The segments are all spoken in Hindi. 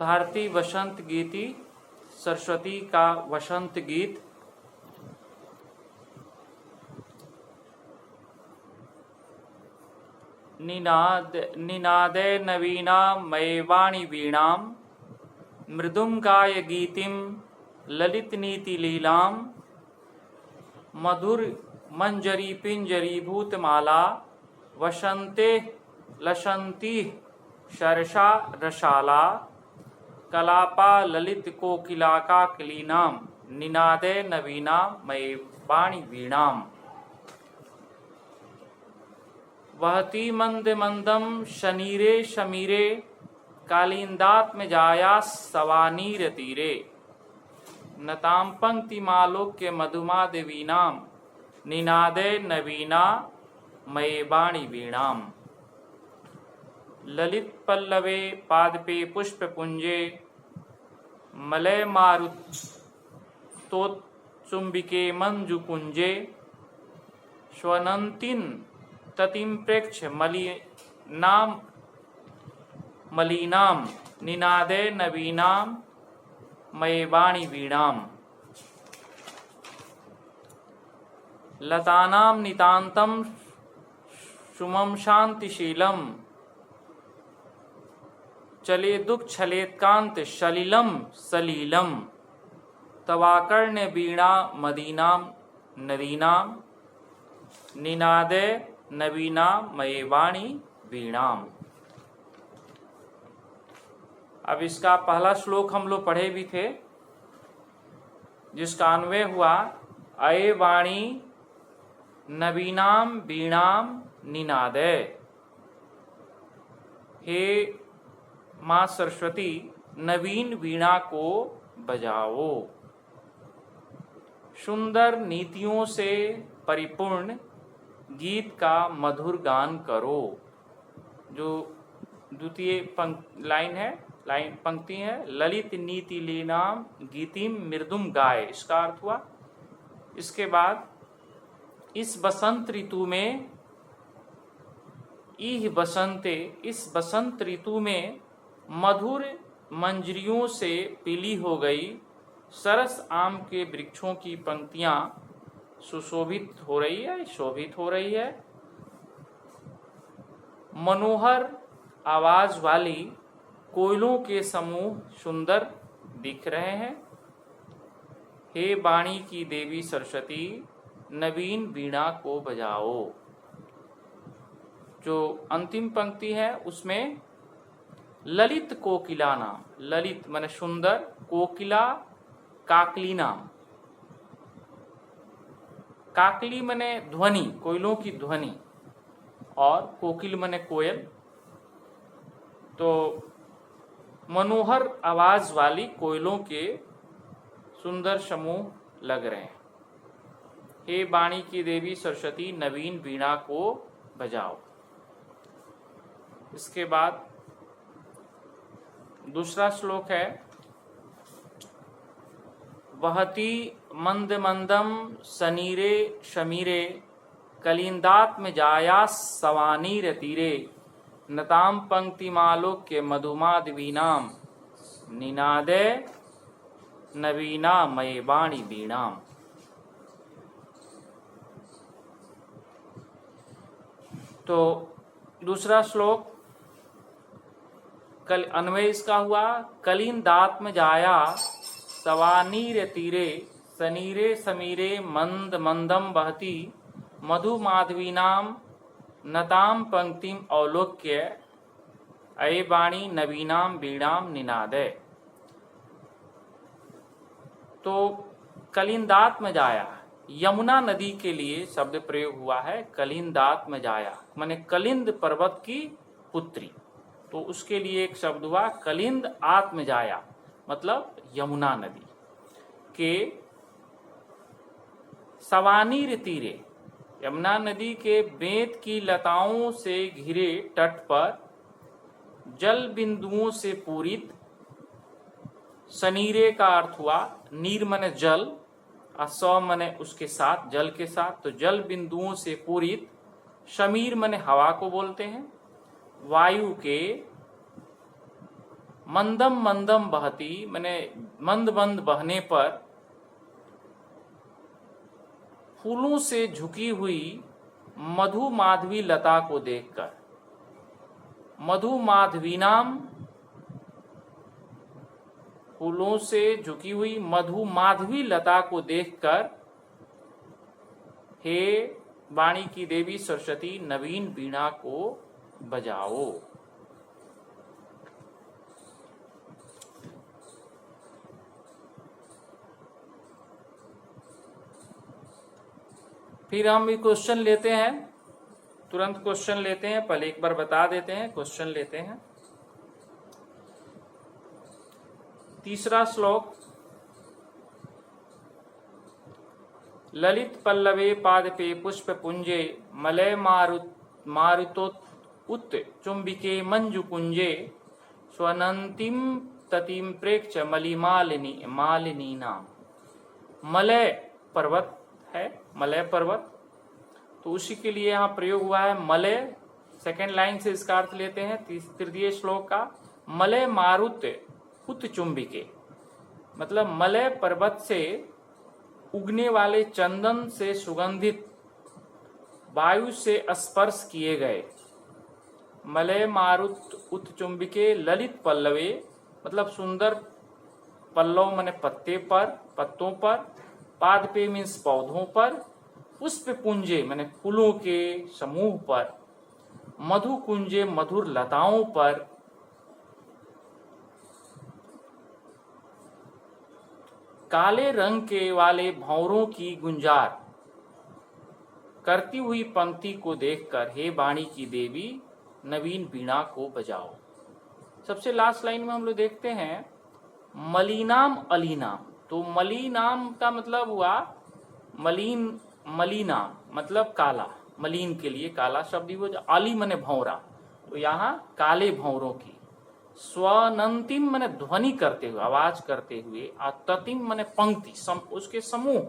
भारती वसंत गीति, सरस्वती का वसंत गीत। निनादे नवीना मये वाणी वीणाम, मृदुम गाय गीतिम ललित नीति लीलाम, मधुर मंजरी पिंजरी भूतमाला, वसंते लसंती शरषा रसाला, कलापा ललित कोकिला का क्लीनाम, निनादे नवीना मये वाणी वीणाम। वहती मंद मंदम शनीरे शमीरे, कालिंदात्म जाया सवानीर तीरे, नताम पंक्ति मालोक्य मधुमा देवीनाम, निनादे नवीना मये वाणी वीणाम। ललित पल्लवे पादपे पुष्प पुंजे, मलय मारुतोत्सुंबिके मंजु कुंजे, स्वनंतिन ततिम प्रेक्ष मलीनाम, निनादे नवीनाम मये वाणी वीणाम। लतानाम नितांतम सुमम शांतिशीलम, चले दुख छलेत्कांत सलिलम सलीलम, तवाकर्ण्य वीणा मदीनाम नदीनाम, निनादे नवीना मये वाणी वीणाम। अब इसका पहला श्लोक हम लोग पढ़े भी थे, जिसका अन्वय हुआ अये वाणी नवीनाम वीणाम निनादे। हे मां सरस्वती, नवीन वीणा को बजाओ, सुंदर नीतियों से परिपूर्ण गीत का मधुर गान करो। जो द्वितीय पंक्ति है, ललित नीति लीनाम गीतिम मृदुम गाय, इसका अर्थ हुआ। इसके बाद इस बसंत ऋतु में, इस बसंत ऋतु में मधुर मंजरियों से पीली हो गई सरस आम के वृक्षों की पंक्तियां सुशोभित हो रही है, शोभित हो रही है। मनोहर आवाज वाली कोयलों के समूह सुंदर दिख रहे हैं। हे वाणी की देवी सरस्वती, नवीन वीणा को बजाओ। जो अंतिम पंक्ति है उसमें ललित कोकिला नाम, ललित माने सुंदर, कोकिला काकली नाम। काकली मने ध्वनि, कोयलों की ध्वनि, और कोकिल मने कोयल। तो मनोहर आवाज वाली कोयलों के सुंदर समूह लग रहे हैं। हे वाणी की देवी सरस्वती, नवीन वीणा को बजाओ। इसके बाद दूसरा श्लोक है, वहती मंद मंदम सनीरे शमीरे, कलिंदात्म जाया सवानीर तीरे, नताम पंक्ति मालोक्य मधुमाद वीणाम, निनादे नवीना मये वाणी वीणाम। तो दूसरा श्लोक अन्वय इसका हुआ, कलिंदात्म जाया सवानीर तीरे, सनीरे समीरे मंद मंदम बहती, मधु माधवीनाम नताम पंक्तिम अवलोक्य, अये वाणी नवीनाम वीणाम निनादे। तो कलिंदात्म जाया, यमुना नदी के लिए शब्द प्रयोग हुआ है। कलिंदात्म जाया माने कलिंद पर्वत की पुत्री, तो उसके लिए एक शब्द हुआ कलिंद आत्म जाया, मतलब यमुना नदी के सवानीर तीरे, यमुना नदी के बेंत की लताओं से घिरे तट पर जल बिंदुओं से पूरित, सनीरे का अर्थ हुआ नीर मने जल, असौ मने उसके साथ, जल के साथ, तो जल बिंदुओं से पूरित। शमीर मने हवा को बोलते हैं। वायु के मंदम मंदम बहती मैंने मंद मंद बहने पर, फूलों से झुकी हुई मधु माधवी लता को देखकर, मधु माधवी नाम, फूलों से झुकी हुई मधु माधवी लता को देखकर, हे वाणी की देवी सरस्वती नवीन वीणा को बजाओ। फिर हम भी क्वेश्चन लेते हैं, तुरंत क्वेश्चन लेते हैं, पहले एक बार बता देते हैं, क्वेश्चन लेते हैं। तीसरा श्लोक, ललित पल्लवे पादपे पुष्प पुंजे मलय मारुतोत चुंबिके मंजु कुंजे स्वनंतिम ततिम प्रेक्ष मालिनी नाम। मलय पर्वत है, मलय पर्वत, तो उसी के लिए यहाँ प्रयोग हुआ है मलय। सेकेंड लाइन से इसका अर्थ लेते हैं तृतीय श्लोक का, मलय मारुत उत चुंबिके, मतलब मलय पर्वत से उगने वाले चंदन से सुगंधित वायु से स्पर्श किए गए। मलय मारुत उत चुंबिके ललित पल्लवे, मतलब सुंदर पल्लव माने पत्ते पर, पत्तों पर, पादपे मीन्स पौधों पर, पुष्प पुंजे माने फूलों के समूह पर, मधु कुंजे मधुर लताओं पर, काले रंग के वाले भंवरों की गुंजार करती हुई पंक्ति को देखकर हे वाणी की देवी नवीन वीणा को बजाओ। सबसे लास्ट लाइन में हम लोग देखते हैं मलिनाम अलीनाम। तो मलिनाम का मतलब हुआ मलिन, मलिनाम मतलब काला, मलिन के लिए काला शब्द वो, अली मने भंवरा, तो यहाँ काले भंवरों की, स्वनंतिम मने ध्वनि करते हुए, आवाज करते हुए, और ततिम मने पंक्ति, उसके समूह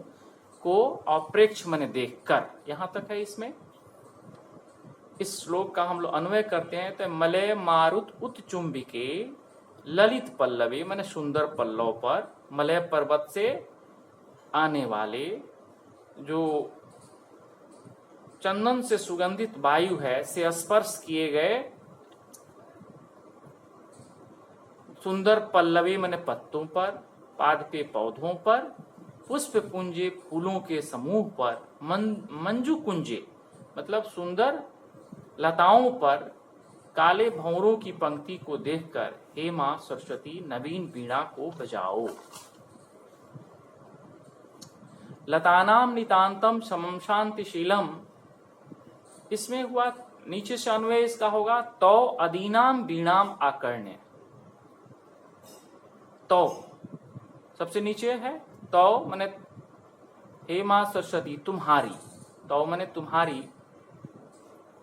को, और प्रेक्ष मने देखकर, यहां तक है। इसमें इस श्लोक का हम लोग अन्वय करते हैं तो मलय मारुत उत चुंबिके ललित पल्लवी मने सुंदर पल्लव पर, मलय पर्वत से आने वाले जो चंदन से सुगंधित वायु है से स्पर्श किए गए सुंदर पल्लवी मने पत्तों पर, पाद पे पौधों पर, पुष्प पुंजे फूलों के समूह पर, मंजू कुंजे मतलब सुंदर लताओं पर, काले भंवरों की पंक्ति को देखकर हे मां सरस्वती नवीन वीणा को बजाओ। लतानाम नितांतम समम शांतिशीलम, इसमें हुआ नीचे से अन्वय इसका होगा तो अदीनाम वीणाम आकर्ण्य। तो सबसे नीचे है तो माने हे मां सरस्वती तुम्हारी, तो माने तुम्हारी,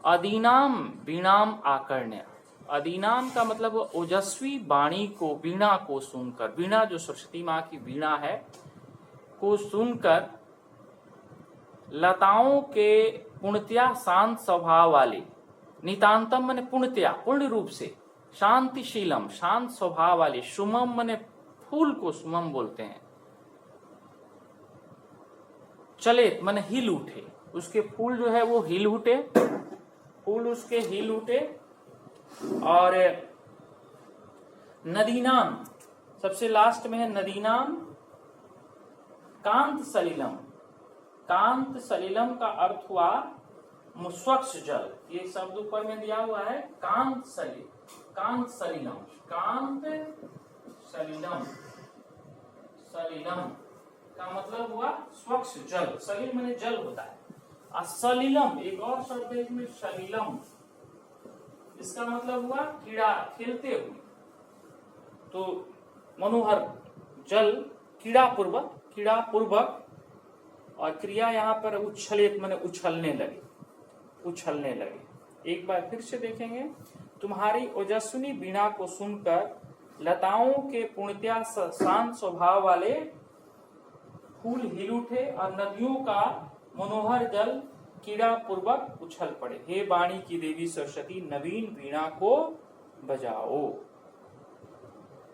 अदीनाम वीणाम आकर्ण्य, अदीनाम का मतलब ओजस्वी वाणी को, वीणा को सुनकर, वीणा जो सरस्वती माँ की वीणा है को सुनकर, लताओं के पूर्णतया शांत स्वभाव वाले, नितांतम मने पूर्णतया पूर्ण रूप से, शांतिशीलम शांत स्वभाव वाले, सुमम मने फूल को सुमम बोलते हैं, चलेत मने हिल उठे, उसके फूल जो है वो हिल उठे, फूल उसके हिल उठे। और नदीनाम सबसे लास्ट में है नदीनाम कांत सलिलम, कांत सलिलम का अर्थ हुआ स्वच्छ जल, ये शब्द ऊपर में दिया हुआ है कांत सलिल, कांत सलिलम, कांत सलिलम, सलिलम का मतलब हुआ स्वच्छ जल, सलिल माने जल होता है, और सलिलम एक और शब्द है इसमें सलिलम, इसका मतलब हुआ कीड़ा, खिलते हुए, तो मनोहर जल कीड़ा पूर्वक, और क्रिया यहाँ पर उच्छलित माने उछलने लगे, उछलने लगे। एक बार फिर से देखेंगे, तुम्हारी ओजस्विनी वीणा को सुनकर लताओं के पूर्णतया शांत स्वभाव वाले फूल हिल उठे और नदियों का मनोहर जल कीड़ा पूर्वक उछल पड़े। हे वाणी की देवी सरस्वती नवीन वीणा को बजाओ।